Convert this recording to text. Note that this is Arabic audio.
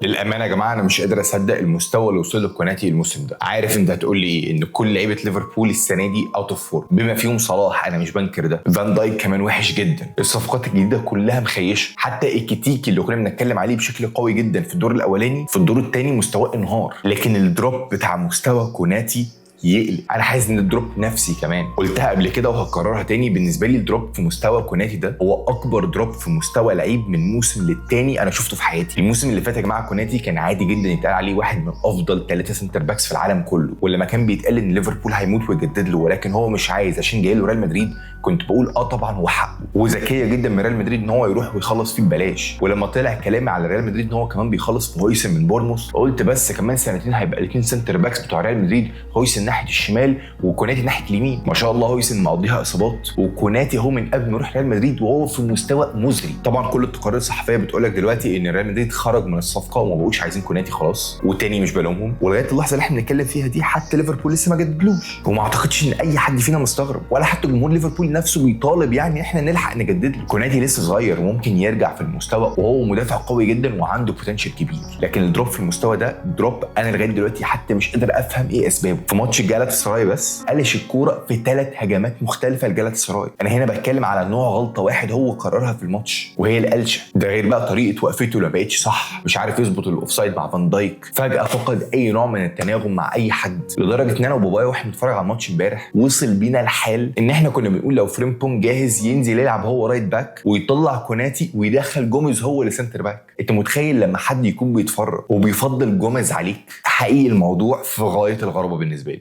للامانه يا جماعه انا مش قادر اصدق المستوى اللي وصل له كوناتي الموسم ده. عارف انت هتقول لي ايه؟ ان كل لعيبه ليفربول السنه دي اوت اوف فورم بما فيهم صلاح، انا مش بنكر ده. فان دايك كمان وحش جدا. الصفقات الجديده كلها مخيشه، حتى الكتيكي اللي كنا بنتكلم عليه بشكل قوي جدا في الدور الاولاني، في الدور الثاني مستواه انهار. لكن الدروب بتاع مستوى كوناتي يقلق. انا حاسس ان الدروب نفسي كمان، قلتها قبل كده وهكررها تاني. بالنسبه لي الدروب في مستوى كوناتي ده هو اكبر دروب في مستوى لعيب من موسم للتاني انا شفته في حياتي. الموسم اللي فات يا جماعه كوناتي كان عادي جدا يتقال عليه واحد من افضل 3 سنتر باكس في العالم كله، ولما كان بيتقال ان ليفربول هيموت ويجدد له ولكن هو مش عايز عشان جاي له ريال مدريد، كنت بقول طبعا هو حقه وذكيه جدا من ريال مدريد ان هو يروح ويخلص فيه ببلاش. ولما طلع كلامي على ريال مدريد ان هو كمان بيخلص في هويسن من بورنموث، قلت بس كمان سنتين هيبقى الاثنين سنتر باكس بتوع ريال مدريد، هويسن ناحيه الشمال وكوناتي ناحيه اليمين. ما شاء الله هويسن مقضيها اصابات، وكوناتي هو من قبل ما يروح ريال مدريد وهو في مستوى مزري. طبعا كل التقارير الصحفيه بتقول لك دلوقتي ان ريال مدريد خرج من الصفقه وما بقوش عايزين كوناتي خلاص، والتاني مش بلومهم. ولغايه اللحظه اللي احنا بنتكلم فيها دي حتى ليفربول لسه ما جددلوش، وما اعتقدش ان اي حد فينا مستغرب ولا حتى جمهور ليفربول نفسه بيطالب يعني احنا نلحق نجدد له. كوناتي لسه صغير وممكن يرجع في المستوى، وهو مدافع قوي جدا وعنده بوتنشال كبير. لكن الدروب في المستوى ده دروب انا لغايه دلوقتي حتى مش قادر افهم ايه اسبابه. في ماتش جالاتا سراي بس قلش الكوره في 3 هجمات مختلفه لجالاتا سراي. انا هنا بتكلم على نوع غلطه واحد هو قررها في الماتش وهي القلشه. ده غير بقى طريقه وقفته ما بقتش صح، مش عارف يظبط الاوفسايد مع فان دايك، فجاه فقد اي نوع من التناغم مع اي حد، لدرجه ان انا وبابايا واحنا بنتفرج على الماتش امبارح وصل بينا الحال ان احنا كنا بنقول لو فريمبونج جاهز ينزل يلعب هو رايت باك ويطلع كوناتي ويدخل جوميز هو لسنتر باك. انت متخيل لما حد يكون بيتفرج وبيفضل جوميز عليك؟ حقيقي الموضوع في غايه الغرابه بالنسبه لي.